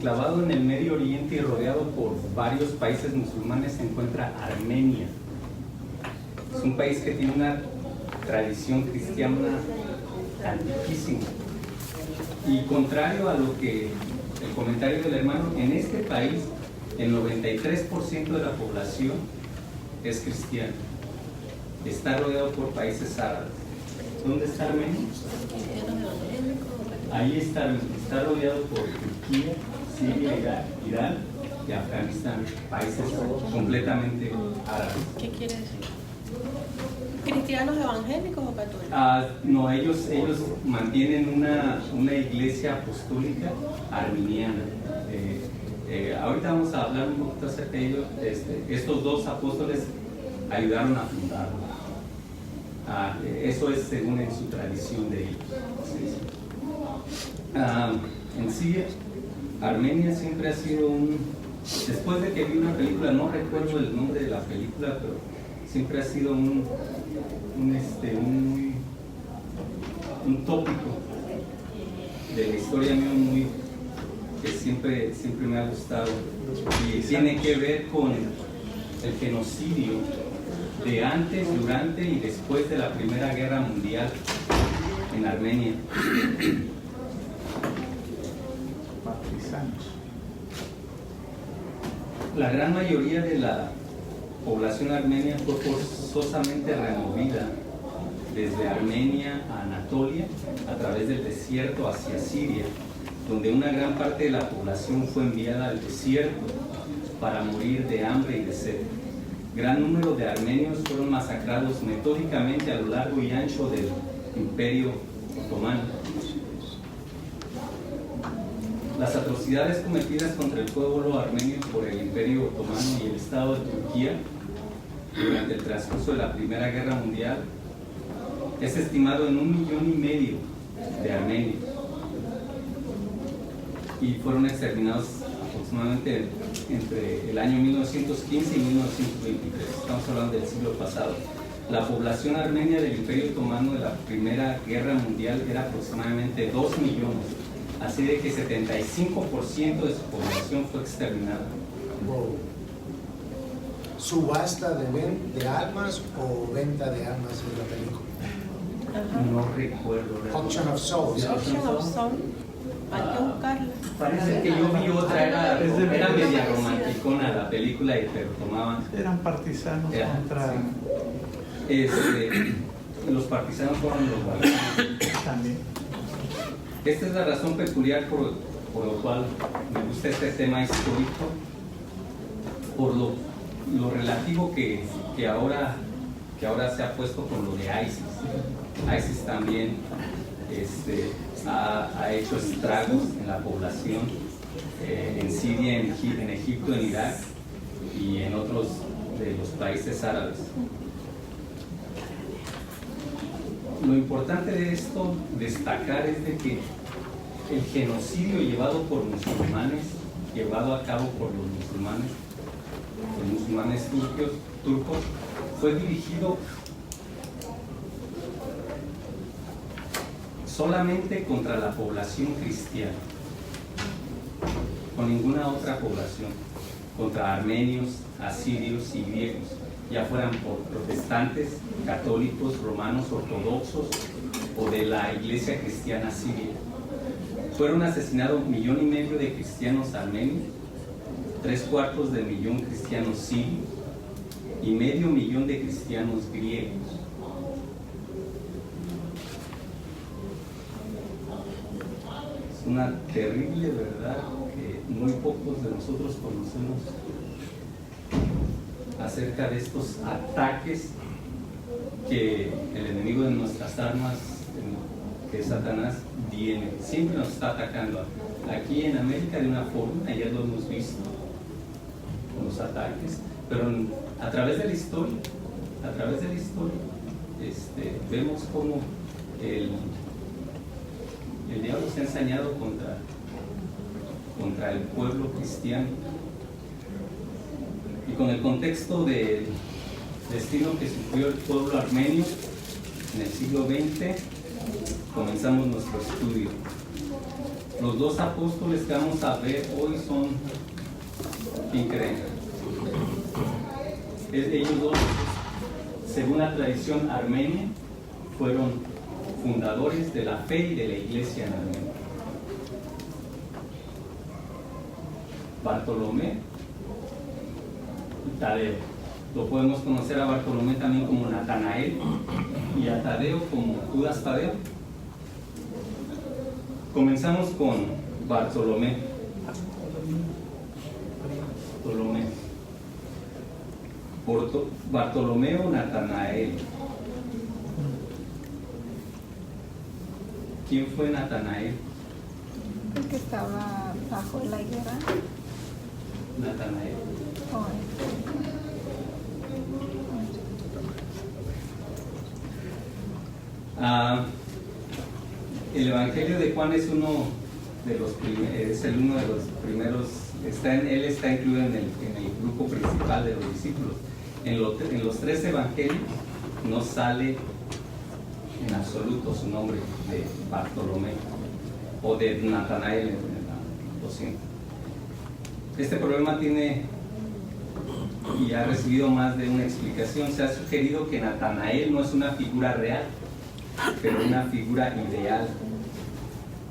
enclavado en el Medio Oriente y rodeado por varios países musulmanes se encuentra Armenia. Es un país que tiene una tradición cristiana antiquísima. Y contrario a lo que el comentario del hermano, en este país el 93% de la población es cristiana. Está rodeado por países árabes. ¿Dónde está Armenia? Ahí está rodeado por Turquía, Siria, Irán y Afganistán, países completamente árabes. ¿Qué quiere decir? ¿Cristianos evangélicos o católicos? No, ellos mantienen una iglesia apostólica arminiana. Ahorita vamos a hablar un poquito acerca de ellos. Estos dos apóstoles ayudaron a fundarlo. Eso es según en su tradición de ellos. En sí, Armenia siempre ha sido después de que vi una película, no recuerdo el nombre de la película, pero siempre ha sido un tópico de la historia mía que siempre me ha gustado, y tiene que ver con el genocidio de antes, durante y después de la Primera Guerra Mundial en Armenia. La gran mayoría de la población armenia fue forzosamente removida desde Armenia a Anatolia a través del desierto hacia Siria, donde una gran parte de la población fue enviada al desierto para morir de hambre y de sed. Gran número de armenios fueron masacrados metódicamente a lo largo y ancho del Imperio Otomano. Las atrocidades cometidas contra el pueblo armenio por el Imperio Otomano y el Estado de Turquía durante el transcurso de la Primera Guerra Mundial es estimado en 1,5 millones de armenios, y fueron exterminados aproximadamente entre el año 1915 y 1923. Estamos hablando del siglo pasado. La población armenia del Imperio Otomano de la Primera Guerra Mundial era aproximadamente 2 millones, así de que 75% de su población fue exterminada. Wow. ¿Subasta de armas o venta de armas en la película? No recuerdo. Auction of Souls. Auction of Souls. Hay que buscarla. Parece que yo vi otra, era media romanticona la película, pero tomaban... Eran partisanos contra... Sí. Los partisanos fueron los guardianes. También. Esta es la razón peculiar por lo cual me gusta este tema histórico, por lo relativo que ahora se ha puesto con lo de ISIS. ISIS también ha hecho estragos en la población, en Siria, en Egipto, en Irak y en otros de los países árabes. Lo importante de esto, destacar, es de que el genocidio llevado a cabo por los musulmanes turcos, fue dirigido solamente contra la población cristiana, con ninguna otra población, contra armenios, asirios y griegos, ya fueran por protestantes, católicos, romanos, ortodoxos o de la iglesia cristiana siria. Fueron asesinados 1,5 millones de cristianos armenios, 3/4 de millón cristianos sirios y 0,5 millón de cristianos griegos. Es una terrible verdad que muy pocos de nosotros conocemos acerca de estos ataques que el enemigo de nuestras almas, que es Satanás, siempre nos está atacando. Aquí en América de una forma, ayer lo hemos visto con los ataques, pero a través de la historia, vemos cómo el diablo se ha ensañado contra el pueblo cristiano. Y con el contexto del destino que sufrió el pueblo armenio en el siglo XX, comenzamos nuestro estudio. Los dos apóstoles que vamos a ver hoy son, ¿quién creen? Ellos dos, según la tradición armenia, fueron fundadores de la fe y de la iglesia en Armenia. Bartolomé y Tadeo. Lo podemos conocer a Bartolomé también como Natanael y a Tadeo como Judas Tadeo. Comenzamos con Bartolomé. Bartolomeo Natanael. ¿Quién fue Natanael? El que estaba bajo la higuera. Natanael. El Evangelio de Juan es uno de los primeros, él está incluido en el grupo principal de los discípulos. En los tres evangelios no sale en absoluto su nombre de Bartolomé o de Natanael, lo siento. Este problema tiene y ha recibido más de una explicación. Se ha sugerido que Natanael no es una figura real, pero una figura ideal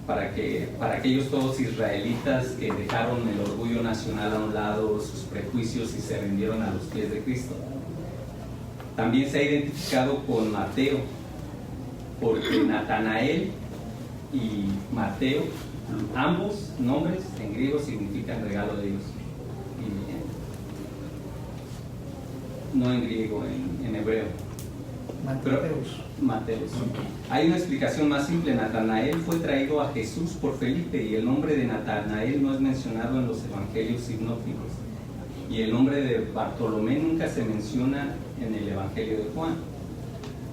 para aquellos todos israelitas que dejaron el orgullo nacional a un lado, sus prejuicios y se rindieron a los pies de Cristo. También se ha identificado con Mateo, porque Natanael y Mateo, ambos nombres en griego significan regalo de Dios. No en griego, en hebreo. Mateus. Hay una explicación más simple. Natanael fue traído a Jesús por Felipe y el nombre de Natanael no es mencionado en los evangelios sinópticos. Y el nombre de Bartolomé nunca se menciona en el evangelio de Juan.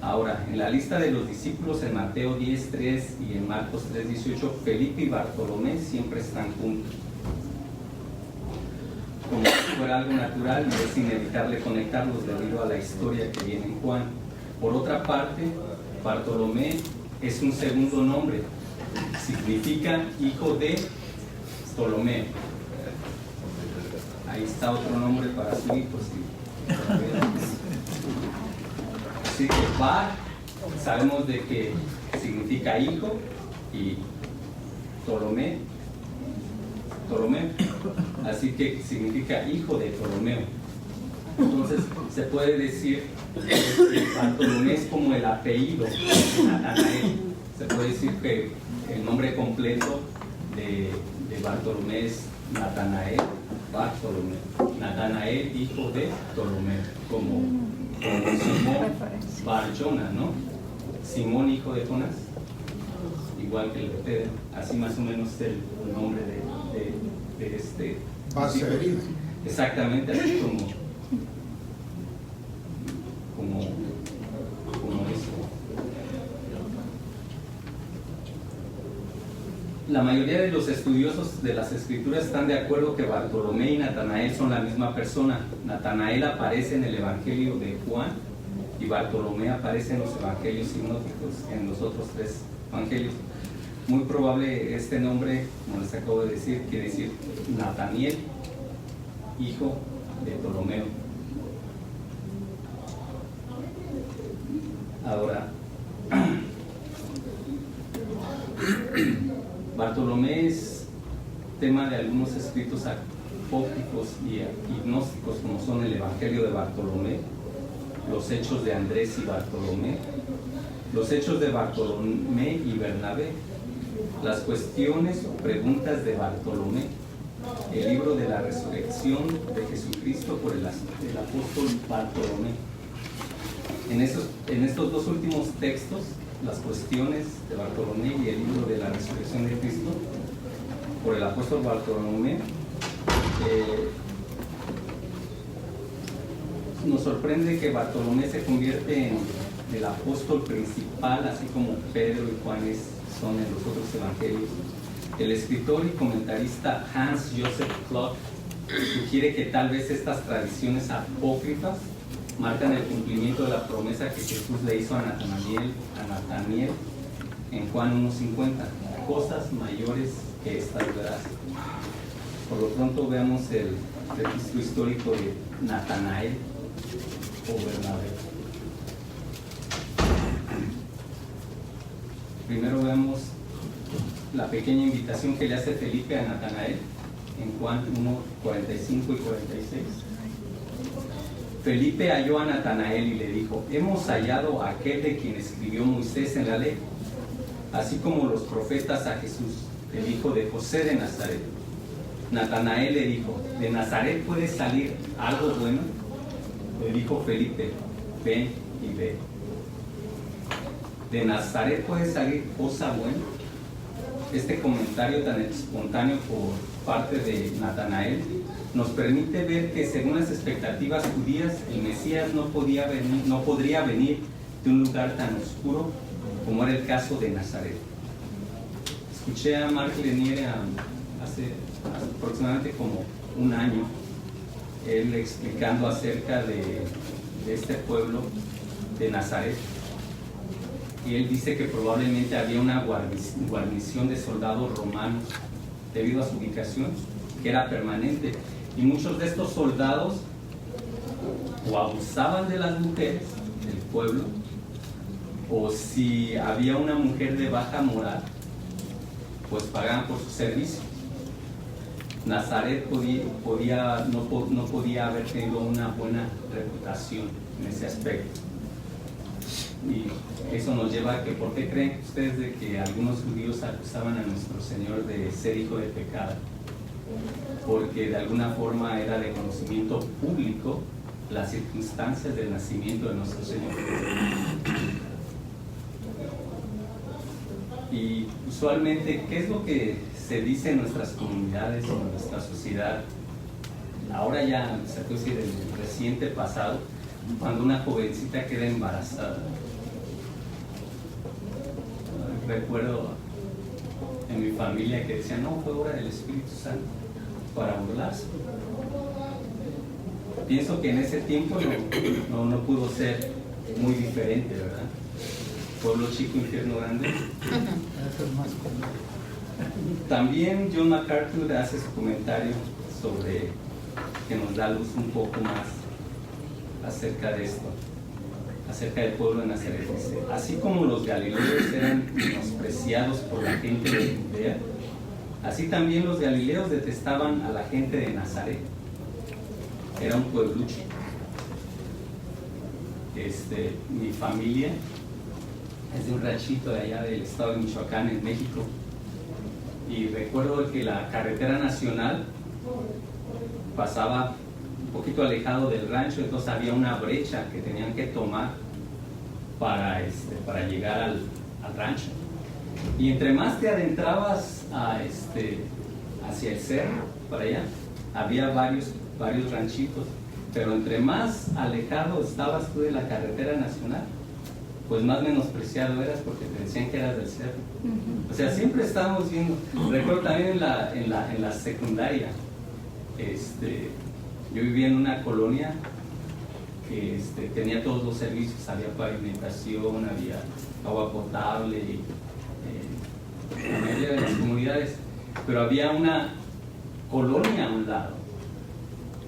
Ahora, en la lista de los discípulos en Mateo 10:3 y en Marcos 3:18, Felipe y Bartolomé siempre están juntos. Como si fuera algo natural y es inevitable conectarlos debido a la historia que viene en Juan. Por otra parte, Bartolomé es un segundo nombre, significa hijo de Ptolomeo. Ahí está otro nombre para su hijo. Sí. Así que Bar, sabemos de que significa hijo, y Ptolomeo, así que significa hijo de Ptolomeo. Entonces se puede decir que Bartolomé es como el apellido de Natanael. Se puede decir que el nombre completo de Bartolomé es Natanael Bartolomé. Natanael, hijo de Ptolomeo, como Simón Bar-Jonah, ¿no? Simón, hijo de Jonás, igual que el de Pedro. Así más o menos es el nombre de este. Barseverino. Exactamente, así como eso. La mayoría de los estudiosos de las escrituras están de acuerdo que Bartolomé y Natanael son la misma persona. Natanael aparece en el evangelio de Juan y Bartolomé aparece en los evangelios sinópticos, en los otros tres evangelios. Muy probable este nombre, como les acabo de decir, quiere decir Nataniel, hijo de Ptolomeo. Ahora, Bartolomé es tema de algunos escritos apócrifos y gnósticos, como son el Evangelio de Bartolomé, los Hechos de Andrés y Bartolomé, los Hechos de Bartolomé y Bernabé, las cuestiones o preguntas de Bartolomé, el libro de la resurrección de Jesucristo por el apóstol Bartolomé. En estos dos últimos textos, las cuestiones de Bartolomé y el libro de la resurrección de Cristo por el apóstol Bartolomé, nos sorprende que Bartolomé se convierte en el apóstol principal, así como Pedro y Juan son en los otros evangelios. El escritor y comentarista Hans Joseph Klug sugiere que tal vez estas tradiciones apócrifas marcan el cumplimiento de la promesa que Jesús le hizo a Natanael en Juan 1:50. Cosas mayores que estas verás. Por lo pronto veamos el registro histórico de Natanael o Bernabé. Primero vemos la pequeña invitación que le hace Felipe a Natanael en Juan 1, 45 y 46. Felipe halló a Natanael y le dijo: hemos hallado a aquel de quien escribió Moisés en la ley, así como los profetas, a Jesús, el hijo de José de Nazaret. Natanael le dijo: ¿de Nazaret puede salir algo bueno? Le dijo Felipe: ven y ve. ¿De Nazaret puede salir cosa buena? Este comentario tan espontáneo por parte de Natanael nos permite ver que, según las expectativas judías, el Mesías no podría venir de un lugar tan oscuro como era el caso de Nazaret. Escuché a Mark Lanier hace aproximadamente como un año, él explicando acerca de este pueblo de Nazaret, y él dice que probablemente había una guarnición de soldados romanos debido a su ubicación, que era permanente, y muchos de estos soldados o abusaban de las mujeres del pueblo, o si había una mujer de baja moral, pues pagaban por su servicio. Nazaret no podía haber tenido una buena reputación en ese aspecto. Y eso nos lleva a que, ¿por qué creen ustedes de que algunos judíos acusaban a nuestro Señor de ser hijo de pecado? Porque de alguna forma era de conocimiento público las circunstancias del nacimiento de nuestro Señor. Y usualmente, ¿qué es lo que se dice en nuestras comunidades o en nuestra sociedad? Ahora ya, se puede decir, en el reciente pasado, cuando una jovencita queda embarazada. Recuerdo en mi familia que decían: no, fue obra del Espíritu Santo, para burlarse. Pienso que en ese tiempo no pudo ser muy diferente, ¿verdad? Pueblo chico, infierno grande. Eso es más común. También John MacArthur hace su comentario sobre, que nos da luz un poco más acerca de esto, acerca del pueblo de Nazaret. Dice: así como los galileos eran menospreciados por la gente de Judea, así también los galileos detestaban a la gente de Nazaret. Era un pueblucho. Mi familia es de un ranchito de allá del estado de Michoacán, en México, y recuerdo que la carretera nacional pasaba un poquito alejado del rancho, entonces había una brecha que tenían que tomar para llegar al rancho. Y entre más te adentrabas hacia el cerro, para allá, había varios ranchitos, pero entre más alejado estabas tú de la carretera nacional, pues más menospreciado eras, porque te decían que eras del cerro. O sea, siempre estábamos viendo. Recuerdo también en la secundaria, yo vivía en una colonia que tenía todos los servicios, había pavimentación, había agua potable, la mayoría de las comunidades, pero había una colonia a un lado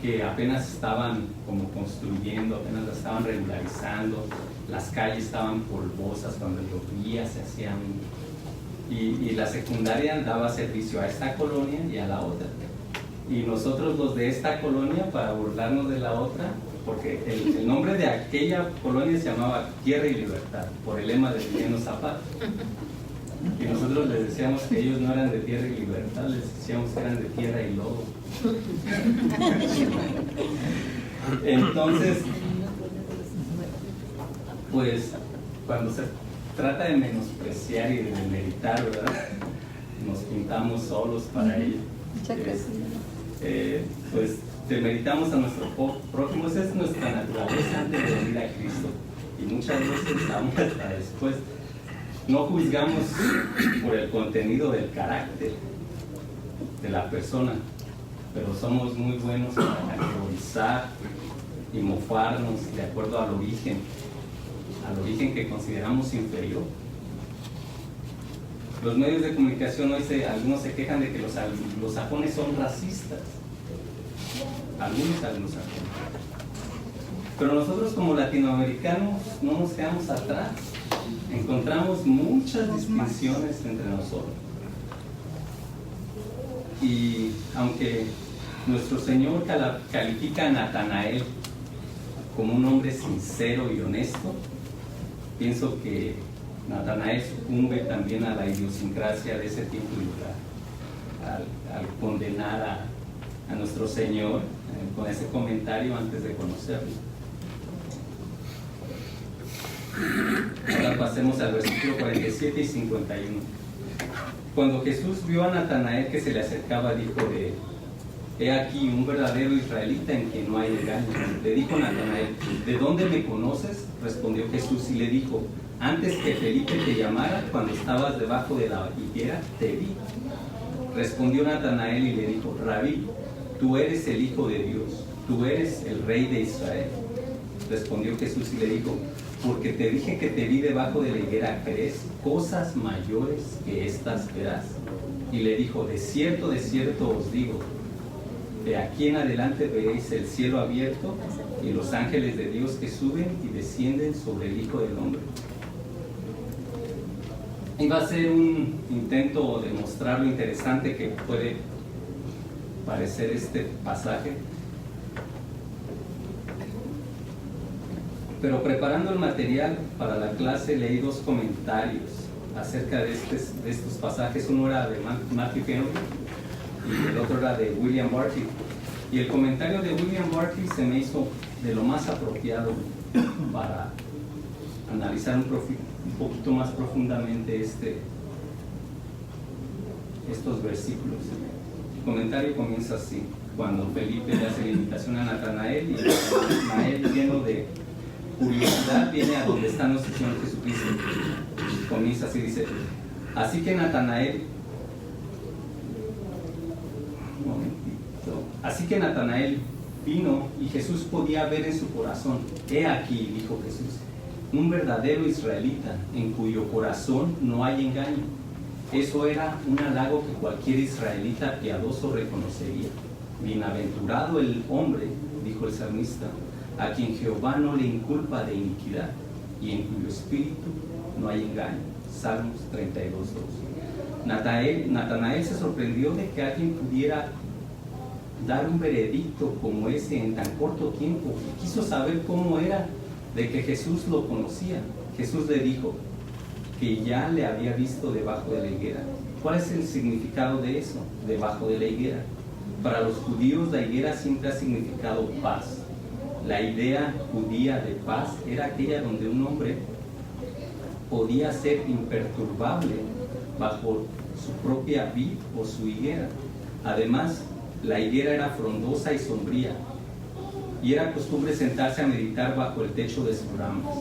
que apenas estaban como construyendo, apenas la estaban regularizando, las calles estaban polvosas, cuando llovía se hacían, y la secundaria daba servicio a esta colonia y a la otra. Y nosotros, los de esta colonia, para burlarnos de la otra, porque el nombre de aquella colonia se llamaba Tierra y Libertad, por el lema de Emiliano Zapata. Y nosotros les decíamos que ellos no eran de Tierra y Libertad, les decíamos que eran de Tierra y Lodo. Entonces, pues, cuando se trata de menospreciar y de demeritar, ¿verdad?, nos pintamos solos para ello. Pues demeritamos a nuestro prójimo. Esa es nuestra naturaleza antes de venir a Cristo, y muchas veces aún hasta después no juzgamos por el contenido del carácter de la persona, pero somos muy buenos para categorizar y mofarnos de acuerdo al origen que consideramos inferior. Los medios de comunicación hoy algunos se quejan de que los sajones son racistas. Algunos sajones. Pero nosotros como latinoamericanos no nos quedamos atrás. Encontramos muchas distinciones entre nosotros. Y aunque nuestro Señor califica a Natanael como un hombre sincero y honesto, pienso que Natanael sucumbe también a la idiosincrasia de ese tiempo y lugar, al condenar a nuestro Señor con ese comentario antes de conocerlo. Ahora pasemos al versículo 47 y 51. Cuando Jesús vio a Natanael que se le acercaba, dijo de él: he aquí un verdadero israelita en quien no hay engaño. Le dijo Natanael: ¿de dónde me conoces? Respondió Jesús y le dijo: antes que Felipe te llamara, cuando estabas debajo de la higuera, te vi. Respondió Natanael y le dijo: Rabí, tú eres el Hijo de Dios, tú eres el Rey de Israel. Respondió Jesús y le dijo: porque te dije que te vi debajo de la higuera, ¿crees? Cosas mayores que estas verás. Y le dijo: de cierto os digo, de aquí en adelante veréis el cielo abierto y los ángeles de Dios que suben y descienden sobre el Hijo del Hombre. Iba a ser un intento de mostrar lo interesante que puede parecer este pasaje. Pero preparando el material para la clase leí dos comentarios acerca de estos pasajes. Uno era de Matthew Henry y el otro era de William Barclay. Y el comentario de William Barclay se me hizo de lo más apropiado para analizar un poquito más profundamente estos versículos. El comentario comienza así: cuando Felipe le hace la invitación a Natanael y Natanael, lleno de curiosidad, viene a donde está nuestro Señor Jesucristo. Comienza así, dice: así que Natanael vino y Jesús podía ver en su corazón. He aquí, dijo Jesús, un verdadero israelita en cuyo corazón no hay engaño. Eso era un halago que cualquier israelita piadoso reconocería. Bienaventurado el hombre, dijo el salmista, a quien Jehová no le inculpa de iniquidad y en cuyo espíritu no hay engaño. Salmos 32:2. Natanael se sorprendió de que alguien pudiera dar un veredicto como ese en tan corto tiempo y quiso saber cómo era de que Jesús lo conocía. Jesús le dijo que ya le había visto debajo de la higuera. ¿Cuál es el significado de eso? Debajo de la higuera. Para los judíos la higuera siempre ha significado paz. La idea judía de paz era aquella donde un hombre podía ser imperturbable bajo su propia vid o su higuera. Además, la higuera era frondosa y sombría, y era costumbre sentarse a meditar bajo el techo de sus ramas.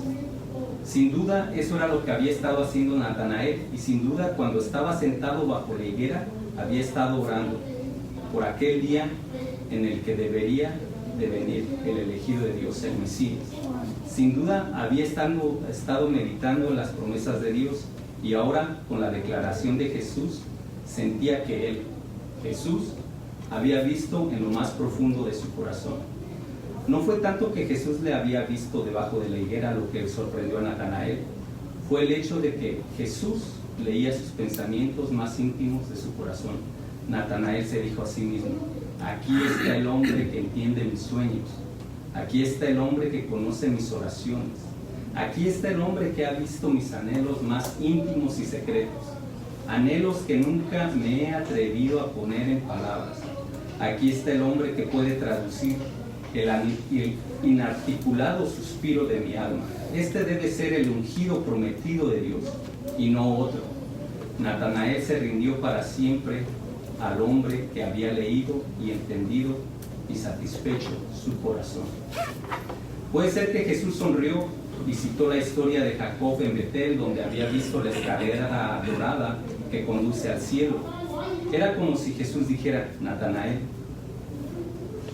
Sin duda, eso era lo que había estado haciendo Natanael, y sin duda, cuando estaba sentado bajo la higuera, había estado orando por aquel día en el que debería de venir el elegido de Dios, el Mesías. Sin duda, había estado meditando en las promesas de Dios, y ahora, con la declaración de Jesús, sentía que él, Jesús, había visto en lo más profundo de su corazón. No fue tanto que Jesús le había visto debajo de la higuera lo que sorprendió a Natanael, fue el hecho de que Jesús leía sus pensamientos más íntimos de su corazón. Natanael se dijo a sí mismo: aquí está el hombre que entiende mis sueños, aquí está el hombre que conoce mis oraciones, aquí está el hombre que ha visto mis anhelos más íntimos y secretos, anhelos que nunca me he atrevido a poner en palabras. Aquí está el hombre que puede traducir el inarticulado suspiro de mi alma. Este debe ser el ungido prometido de Dios y no otro. Natanael se rindió para siempre al hombre que había leído y entendido y satisfecho su corazón. Puede ser que Jesús sonrió y citó la historia de Jacob en Betel, donde había visto la escalera dorada que conduce al cielo. Era como si Jesús dijera: Natanael,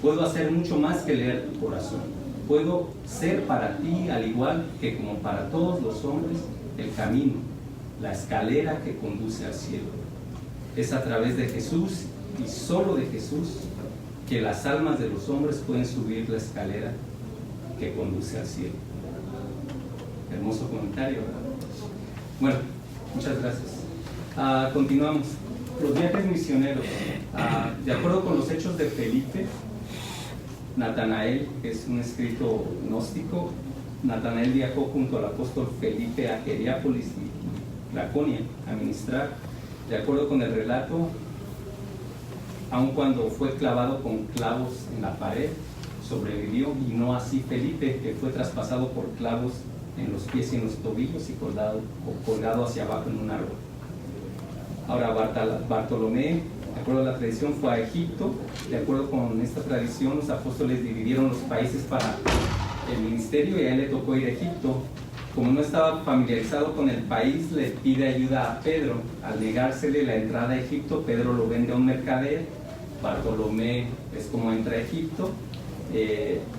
puedo hacer mucho más que leer tu corazón. Puedo ser para ti, al igual que como para todos los hombres, el camino, la escalera que conduce al cielo. Es a través de Jesús y solo de Jesús que las almas de los hombres pueden subir la escalera que conduce al cielo. Hermoso comentario, ¿verdad? Bueno, muchas gracias. Continuamos. Los viajes misioneros. De acuerdo con los Hechos de Felipe, Natanael, que es un escrito gnóstico, Natanael viajó junto al apóstol Felipe a Hierápolis y Laconia a ministrar. De acuerdo con el relato, aun cuando fue clavado con clavos en la pared, sobrevivió, y no así Felipe, que fue traspasado por clavos en los pies y en los tobillos y colgado hacia abajo en un árbol. Ahora Bartolomé, de acuerdo a la tradición, fue a Egipto. De acuerdo con esta tradición, los apóstoles dividieron los países para el ministerio y a él le tocó ir a Egipto. Como no estaba familiarizado con el país, le pide ayuda a Pedro. Al negársele la entrada a Egipto, Pedro lo vende a un mercader. Bartolomé es como entra a Egipto,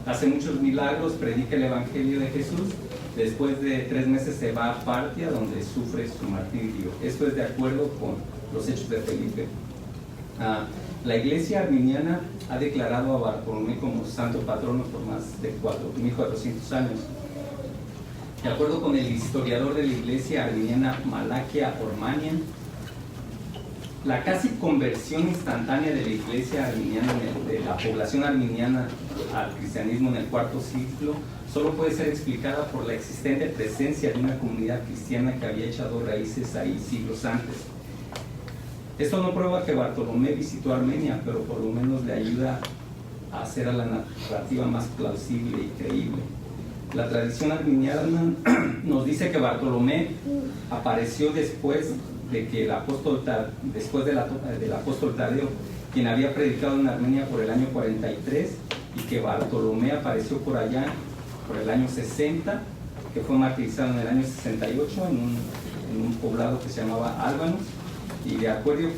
hace muchos milagros, predica el evangelio de Jesús. Después de 3 meses se va a Partia, donde sufre su martirio. Esto es de acuerdo con los Hechos de Felipe. La iglesia arminiana ha declarado a Bartolomé como santo patrono por más de 1400 años. De acuerdo con el historiador de la iglesia arminiana Malaquia Ormanian, la casi conversión instantánea de la iglesia arminiana, de la población arminiana al cristianismo en el IV siglo, solo puede ser explicada por la existente presencia de una comunidad cristiana que había echado raíces ahí siglos antes. Esto no prueba que Bartolomé visitó Armenia, pero por lo menos le ayuda a hacer a la narrativa más plausible y creíble. La tradición arminiana nos dice que Bartolomé apareció después del apóstol Tadeo, quien había predicado en Armenia por el año 43, y que Bartolomé apareció por allá por el año 60, que fue martirizado en el año 68 en un poblado que se llamaba Álbanos. Y de acuerdo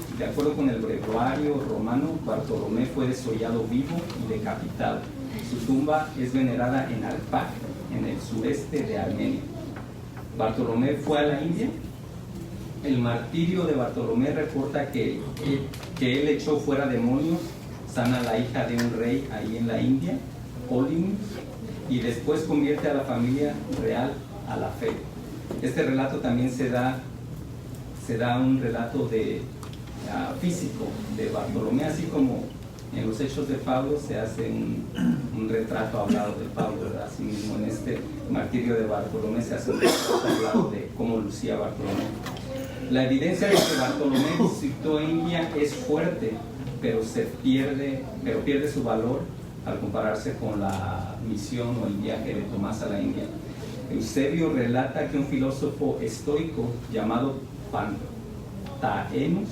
con el breviario romano, Bartolomé fue desollado vivo y decapitado. Su tumba es venerada en Alpag, en el sureste de Armenia. Bartolomé fue a la India. El martirio de Bartolomé reporta que él echó fuera demonios, sana a la hija de un rey ahí en la India, Polymus, y después convierte a la familia real a la fe. Este relato también se da un relato físico de Bartolomé, así como en los Hechos de Pablo se hace un retrato hablado de Pablo, ¿verdad? Asimismo, en este martirio de Bartolomé se hace un retrato hablado de cómo lucía Bartolomé. La evidencia de que Bartolomé visitó India es fuerte, pero pierde su valor al compararse con la misión o el viaje de Tomás a la India. Eusebio relata que un filósofo estoico llamado Pantaenus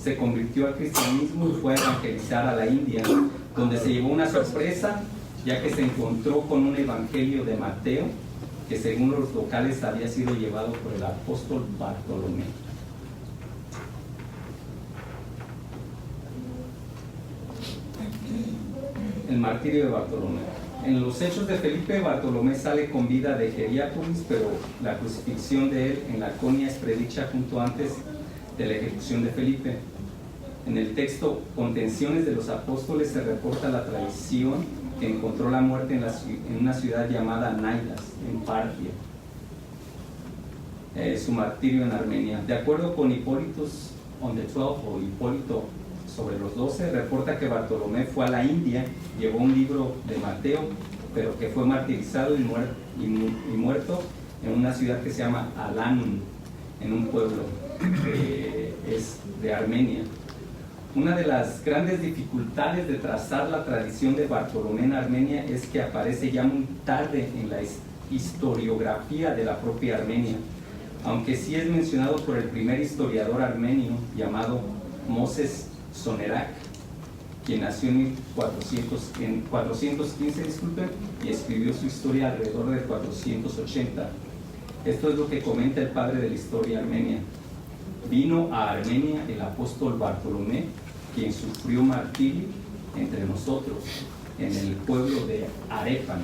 se convirtió al cristianismo y fue a evangelizar a la India, donde se llevó una sorpresa, ya que se encontró con un evangelio de Mateo que según los locales había sido llevado por el apóstol Bartolomé. El martirio de Bartolomé. En los Hechos de Felipe, Bartolomé sale con vida de Hierápolis, pero la crucifixión de él en Laconia es predicha junto antes de la ejecución de Felipe. En el texto Contenciones de los Apóstoles se reporta la tradición que encontró la muerte en una ciudad llamada Naidas, en Partia. Su martirio en Armenia. De acuerdo con Hipólitos on the 12, o Hipólito sobre los 12, reporta que Bartolomé fue a la India, llevó un libro de Mateo, pero que fue martirizado y muerto en una ciudad que se llama Alanum, en un pueblo que es de Armenia. Una de las grandes dificultades de trazar la tradición de Bartolomé en Armenia es que aparece ya muy tarde en la historiografía de la propia Armenia, aunque sí es mencionado por el primer historiador armenio llamado Moses Sonerac, quien nació en 415 y escribió su historia alrededor de 480. Esto es lo que comenta el padre de la historia armenia. Vino a Armenia el apóstol Bartolomé, quien sufrió martirio entre nosotros en el pueblo de Arepan.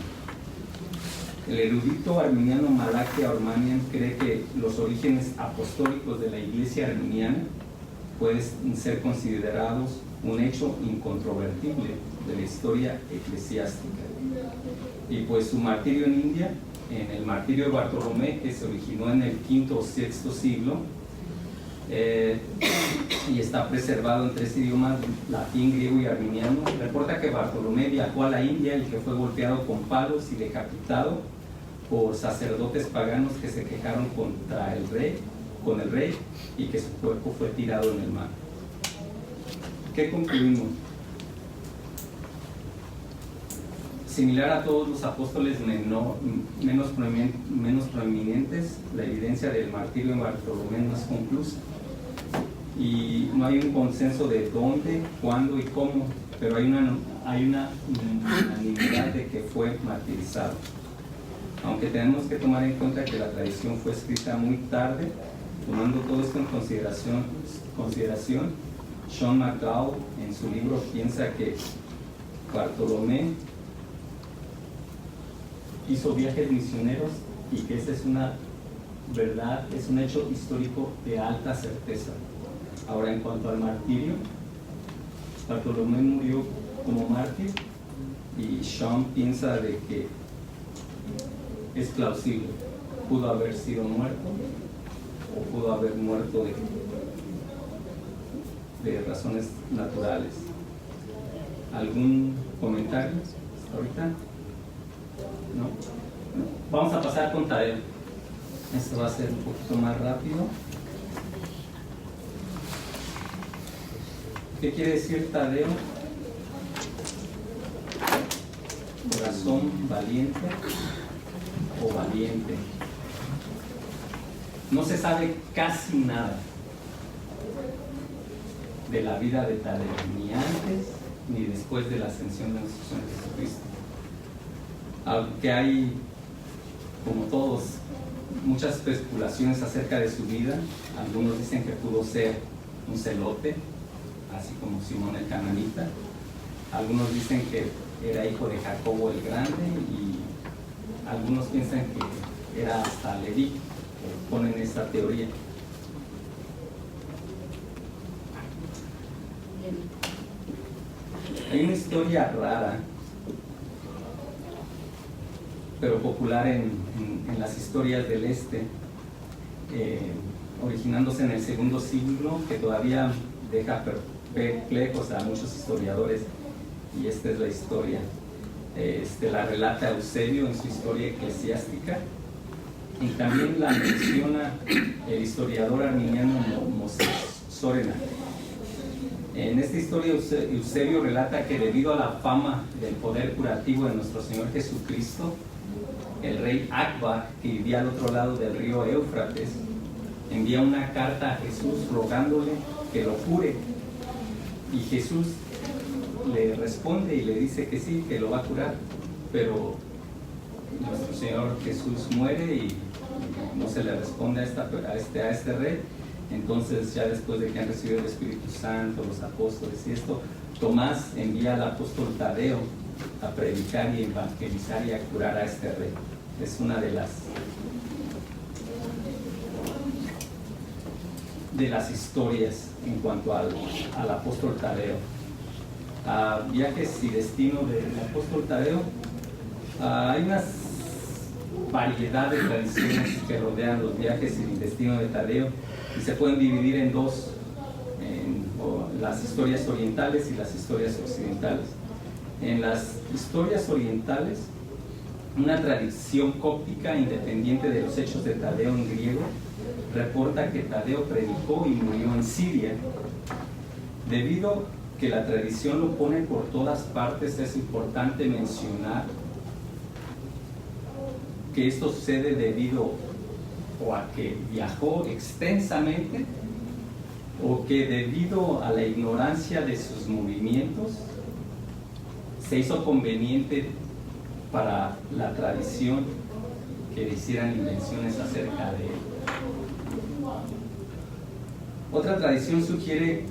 El erudito arminiano Malachi Armanian cree que los orígenes apostólicos de la iglesia arminiana pueden ser considerados un hecho incontrovertible de la historia eclesiástica. Y pues su martirio en India, en el martirio de Bartolomé, que se originó en el V o VI siglo, y está preservado en 3 idiomas, latín, griego y arminiano, reporta que Bartolomé viajó a la India y que fue golpeado con palos y decapitado por sacerdotes paganos que se quejaron contra el rey y que su cuerpo fue tirado en el mar. ¿Qué concluimos? Similar a todos los apóstoles menos prominentes, la evidencia del martirio de Bartolomé no es conclusa. Y no hay un consenso de dónde, cuándo y cómo, pero hay una unanimidad de que fue martirizado. Aunque tenemos que tomar en cuenta que la tradición fue escrita muy tarde, tomando todo esto en consideración, Sean McDowell en su libro piensa que Bartolomé hizo viajes misioneros y que esa es una verdad, es un hecho histórico de alta certeza. Ahora, en cuanto al martirio, Bartolomé murió como mártir y Sean piensa de que es plausible, pudo haber sido muerto o pudo haber muerto de razones naturales. ¿Algún comentario ahorita? ¿No? Vamos a pasar con Tadeo. Esto va a ser un poquito más rápido. ¿Qué quiere decir Tadeo? Corazón valiente o valiente. No se sabe casi nada de la vida de Tadeo, ni antes ni después de la ascensión de nuestro Señor Jesucristo. Aunque hay, como todos, muchas especulaciones acerca de su vida. Algunos dicen que pudo ser un celote, así como Simón el Cananita. Algunos dicen que era hijo de Jacobo el Grande y algunos piensan que era hasta Leví, ponen esta teoría. Hay una historia rara, pero popular en las historias del este, originándose en el segundo siglo, que todavía deja perplejos a muchos historiadores, y esta es la historia. La relata Eusebio en su historia eclesiástica, y también la menciona el historiador arminiano Moses Sorena. En esta historia Eusebio relata que debido a la fama del poder curativo de nuestro Señor Jesucristo, el rey Akbar, que vivía al otro lado del río Éufrates, envía una carta a Jesús rogándole que lo cure, y Jesús le responde y le dice que sí, que lo va a curar, pero nuestro Señor Jesús muere y no se le responde a este rey. Entonces, ya después de que han recibido el Espíritu Santo, los apóstoles y esto, Tomás envía al apóstol Tadeo a predicar y evangelizar y a curar a este rey. Es una de las historias en cuanto al apóstol Tadeo. Viajes y destino del apóstol Tadeo. Hay una variedad de tradiciones que rodean los viajes y el destino de Tadeo y se pueden dividir en dos, las historias orientales y las historias occidentales. En las historias orientales, una tradición cóptica independiente de los hechos de Tadeo en griego reporta que Tadeo predicó y murió en Siria. Debido que la tradición lo pone por todas partes, es importante mencionar que esto sucede debido o a que viajó extensamente o que debido a la ignorancia de sus movimientos se hizo conveniente para la tradición que hicieran invenciones acerca de él. Otra tradición sugiere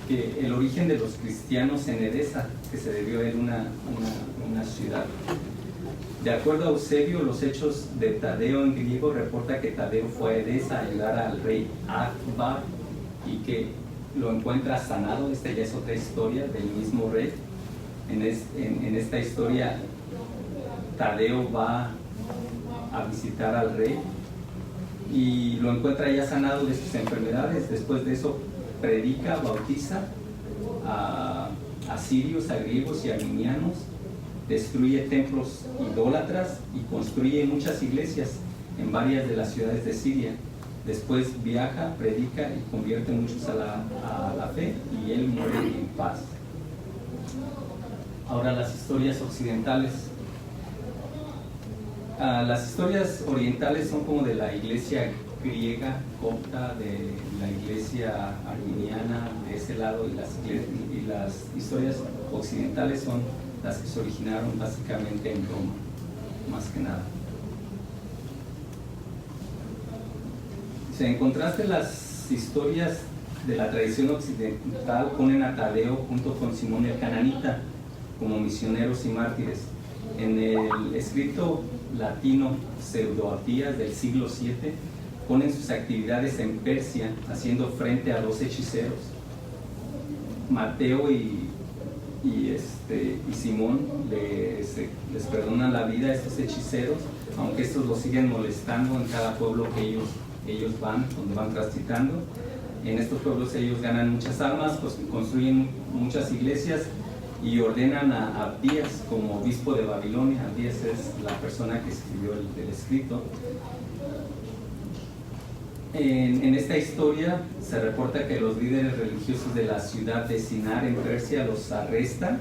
que el origen de los cristianos en Edesa, que se debió en una ciudad. De acuerdo a Eusebio, los hechos de Tadeo en griego reporta que Tadeo fue a Edesa a ayudar al rey Akbar y que lo encuentra sanado. Esta ya es otra historia del mismo rey. En esta historia, Tadeo va a visitar al rey y lo encuentra ya sanado de sus enfermedades. Después de eso, predica, bautiza a sirios, a griegos y armenianos, destruye templos idólatras y construye muchas iglesias en varias de las ciudades de Siria. Después viaja, predica y convierte muchos a la fe, y él muere en paz. Ahora las historias occidentales. Las historias orientales son como de la iglesia griega, copta, de la iglesia arminiana, de ese lado, y las historias occidentales son las que se originaron básicamente en Roma, más que nada. Si en contraste, las historias de la tradición occidental ponen a Tadeo junto con Simón el Cananita como misioneros y mártires. En el escrito latino Pseudoapías del siglo VII ponen sus actividades en Persia haciendo frente a 2 hechiceros. Mateo y Simón les perdonan la vida a estos hechiceros, aunque estos los siguen molestando en cada pueblo que ellos van, donde van transitando. En estos pueblos ellos ganan muchas almas, pues construyen muchas iglesias y ordenan a Abdías como obispo de Babilonia. Abdías es la persona que escribió el escrito. En esta historia se reporta que los líderes religiosos de la ciudad de Sinar en Persia los arrestan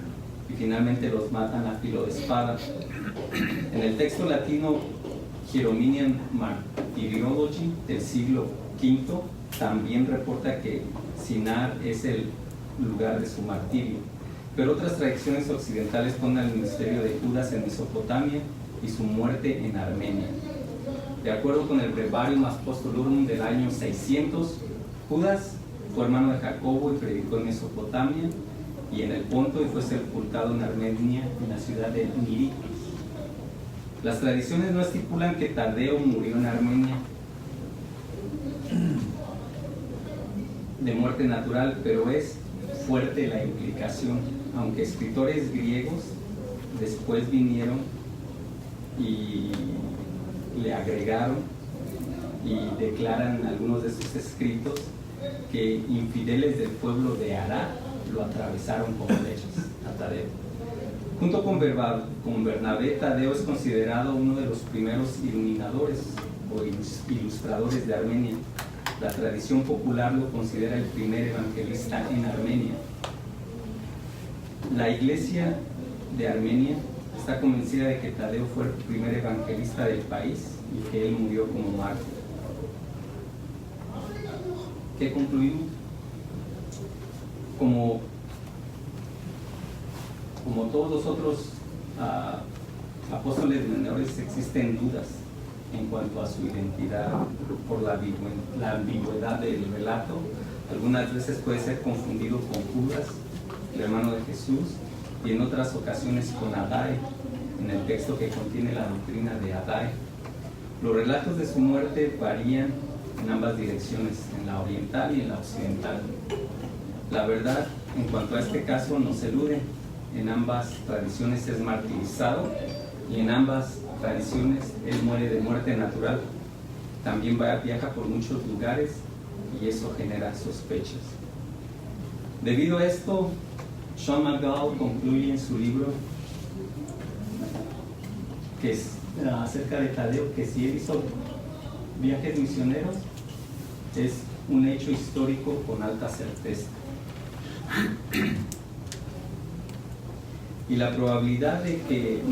y finalmente los matan a filo de espada. En el texto latino Hierominian Martyrology del siglo V también reporta que Sinar es el lugar de su martirio, pero otras tradiciones occidentales ponen al ministerio de Judas en Mesopotamia y su muerte en Armenia. De acuerdo con el Breviarium Apostolorum del año 600, Judas fue hermano de Jacobo y predicó en Mesopotamia y en el Ponto, y fue sepultado en Armenia, en la ciudad de Miletus. Las tradiciones no estipulan que Tadeo murió en Armenia de muerte natural, pero es fuerte la implicación, aunque escritores griegos después vinieron y le agregaron y declaran algunos de sus escritos que infieles del pueblo de Ará lo atravesaron con flechas a Tadeo. Junto con Bernabé, Tadeo es considerado uno de los primeros iluminadores o ilustradores de Armenia. La tradición popular lo considera el primer evangelista en Armenia. La iglesia de Armenia está convencida de que Tadeo fue el primer evangelista del país y que él murió como mártir. ¿Qué concluimos? Como todos los otros apóstoles menores, existen dudas en cuanto a su identidad por la ambigüedad del relato. Algunas veces puede ser confundido con Judas, el hermano de Jesús, y en otras ocasiones con Adai, en el texto que contiene la doctrina de Adai. Los relatos de su muerte varían en ambas direcciones, en la oriental y en la occidental. La verdad en cuanto a este caso nos elude. En ambas tradiciones es martirizado y en ambas tradiciones él muere de muerte natural. También viaja por muchos lugares y eso genera sospechas. Debido a esto, Sean McDowell concluye en su libro que es acerca de Tadeo, que si él hizo viajes misioneros es un hecho histórico con alta certeza. Y la probabilidad de que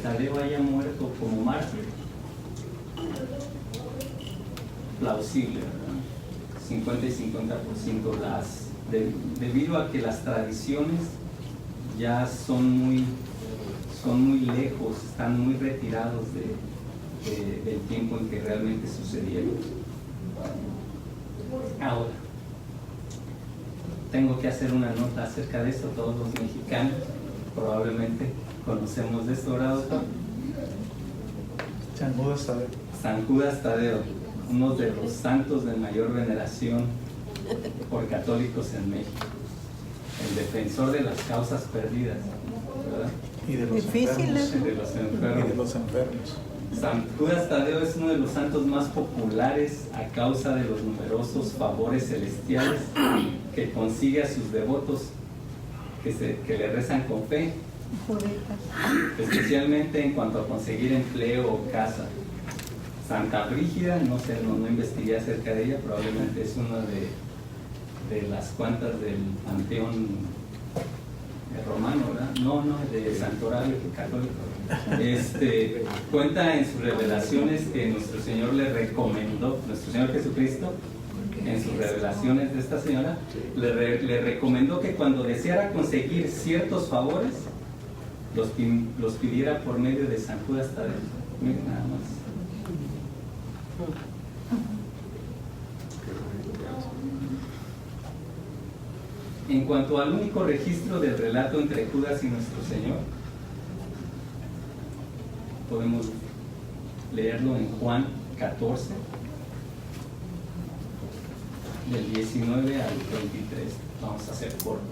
Tadeo haya muerto como mártir, plausible, ¿verdad? 50 y 50%. Debido a que las tradiciones ya son muy lejos, están muy retirados del tiempo en que realmente sucedieron. Ahora, tengo que hacer una nota acerca de esto. Todos los mexicanos probablemente conocemos de esto, ¿verdad, doctor? San Judas Tadeo. San Judas Tadeo, uno de los santos de mayor veneración por católicos en México, el defensor de las causas perdidas, ¿verdad? Y de los Difíciles. Y de los enfermos. Y de los enfermos. San Judas Tadeo es uno de los santos más populares a causa de los numerosos favores celestiales que consigue a sus devotos que le rezan con fe, Juditas. especialmente en cuanto a conseguir empleo o casa. Santa Brígida, no sé, no investigué acerca de ella, probablemente es una de las cuantas del panteón romano, ¿verdad? No, de Santoral católico. Cuenta en sus revelaciones que nuestro Señor le recomendó, nuestro Señor Jesucristo, en sus revelaciones de esta señora, le recomendó que cuando deseara conseguir ciertos favores, los pidiera por medio de San Judas Tadeo. Miren nada más. En cuanto al único registro del relato entre Judas y nuestro Señor, podemos leerlo en Juan 14, del 19 al 23. Vamos a hacer corto.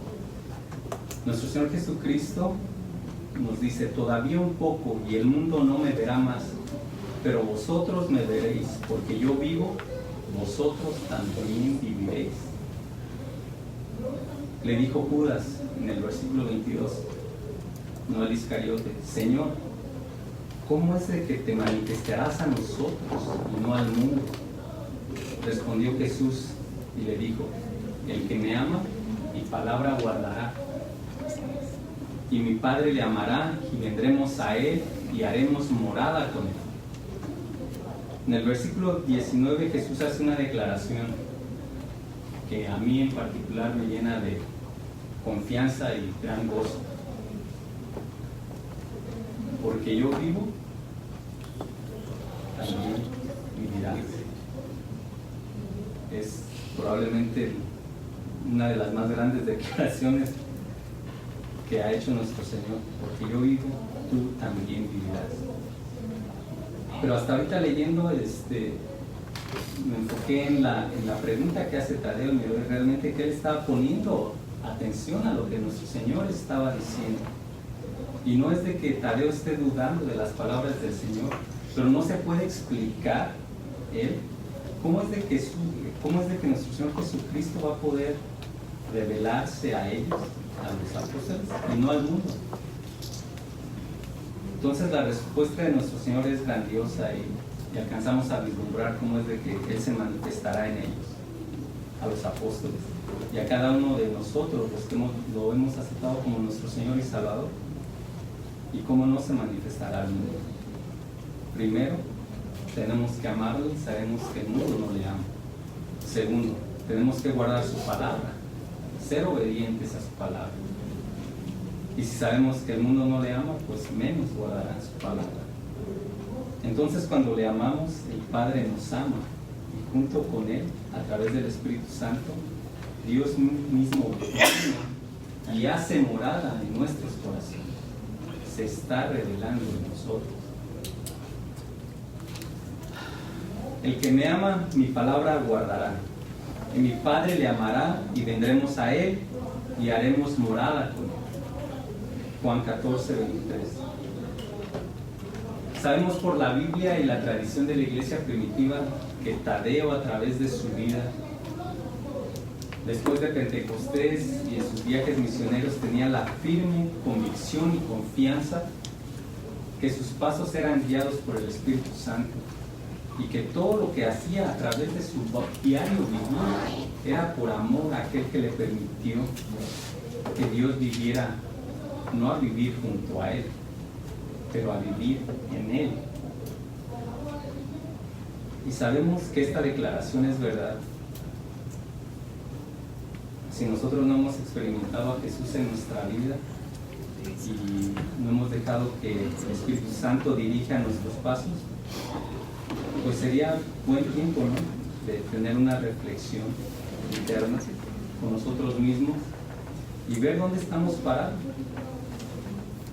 Nuestro Señor Jesucristo nos dice: todavía un poco y el mundo no me verá más, pero vosotros me veréis, porque yo vivo, vosotros también viviréis. Le dijo Judas en el versículo 22, no al Iscariote: Señor, ¿cómo es de que te manifestarás a nosotros y no al mundo? Respondió Jesús y le dijo: el que me ama, mi palabra guardará, y mi Padre le amará, y vendremos a él y haremos morada con él. En el versículo 19 Jesús hace una declaración que a mí en particular me llena de confianza y gran gozo. Porque yo vivo, también vivirás. Es probablemente una de las más grandes declaraciones que ha hecho nuestro Señor. Porque yo vivo, tú también vivirás. Pero hasta ahorita leyendo, me enfoqué en la pregunta que hace Tadeo, y me doy realmente que él estaba poniendo atención a lo que nuestro Señor estaba diciendo. Y no es de que Tadeo esté dudando de las palabras del Señor, pero no se puede explicar él cómo es de que nuestro Señor Jesucristo va a poder revelarse a ellos, a los apóstoles, y no al mundo. Entonces la respuesta de nuestro Señor es grandiosa y alcanzamos a vislumbrar cómo es de que Él se manifestará en ellos, a los apóstoles y a cada uno de nosotros, los que lo hemos aceptado como nuestro Señor y Salvador, y cómo no se manifestará al mundo. Primero, tenemos que amarlo y sabemos que el mundo no le ama. Segundo, tenemos que guardar su palabra, ser obedientes a su palabra. Y si sabemos que el mundo no le ama, pues menos guardarán su palabra. Entonces, cuando le amamos, el Padre nos ama, y junto con Él, a través del Espíritu Santo, Dios mismo viene y hace morada en nuestros corazones. Se está revelando en nosotros. El que me ama, mi palabra guardará, y mi Padre le amará, y vendremos a Él y haremos morada con Él. Juan 14, 23. Sabemos por la Biblia y la tradición de la iglesia primitiva que Tadeo, a través de su vida, después de Pentecostés y en sus viajes misioneros, tenía la firme convicción y confianza que sus pasos eran guiados por el Espíritu Santo y que todo lo que hacía a través de su diario vivir era por amor a aquel que le permitió que Dios viviera, no a vivir junto a Él, pero a vivir en Él. Y sabemos que esta declaración es verdad. Si nosotros no hemos experimentado a Jesús en nuestra vida y no hemos dejado que el Espíritu Santo dirija nuestros pasos, pues sería buen tiempo, ¿no?, de tener una reflexión interna con nosotros mismos y ver dónde estamos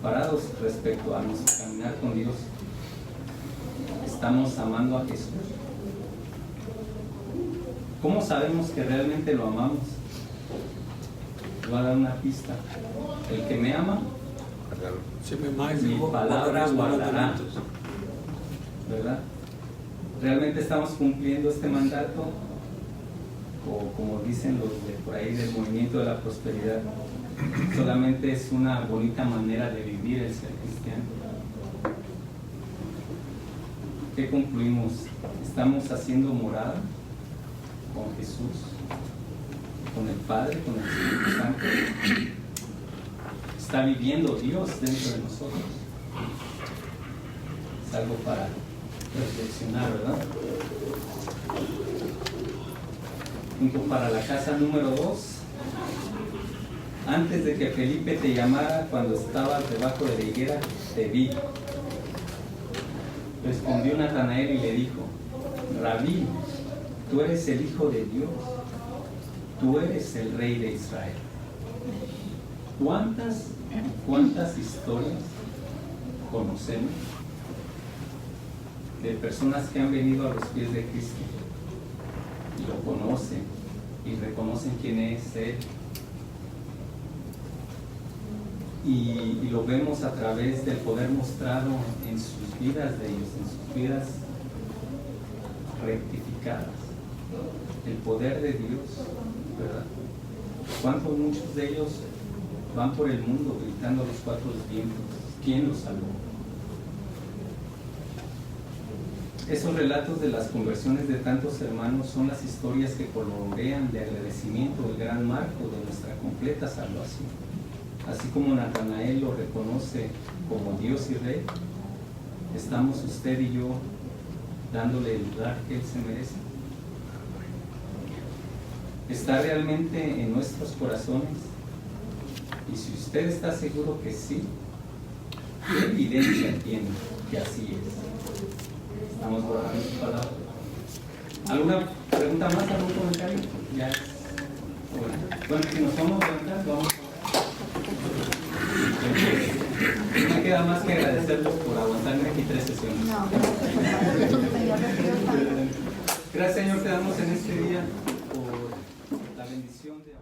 parados respecto a nuestro caminar con Dios. ¿Estamos amando a Jesús? ¿Cómo sabemos que realmente lo amamos? Les voy a dar una pista. El que me ama, Se me amáis, mi palabra guardarás mis guardará. mandamientos. ¿Verdad? ¿Realmente estamos cumpliendo este mandato? O como dicen los de por ahí del movimiento de la prosperidad, solamente es una bonita manera de vivir el ser cristiano. ¿Qué concluimos? ¿Estamos haciendo morada con Jesús, con el Padre, con el Espíritu Santo? ¿Está viviendo Dios dentro de nosotros? Es algo para reflexionar, ¿verdad? Punto para la casa número 2. Antes de que Felipe te llamara, cuando estabas debajo de la higuera, te vi. Respondió Natanael y le dijo: Rabí, tú eres el Hijo de Dios, tú eres el Rey de Israel. ¿Cuántas historias conocemos de personas que han venido a los pies de Cristo y lo conocen y reconocen quién es Él? Y lo vemos a través del poder mostrado en sus vidas de ellos, en sus vidas rectificadas. El poder de Dios, ¿verdad? ¿Cuántos muchos de ellos van por el mundo gritando a los cuatro vientos? ¿Quién los salvó? Esos relatos de las conversiones de tantos hermanos son las historias que colorean de agradecimiento el gran marco de nuestra completa salvación. Así como Natanael lo reconoce como Dios y Rey, ¿estamos usted y yo dándole el lugar que Él se merece? ¿Está realmente en nuestros corazones? Y si usted está seguro que sí, ¿qué evidencia tiene que así es? Estamos guardando su palabra. ¿Alguna pregunta más? ¿Algún comentario? Ya es. Bueno, si nos vamos a levantar, vamos a orar. No me queda más que agradecerlos por aguantarme aquí 3 sesiones. No, Señor, recibe Gracias, Señor, te damos en este día por la bendición de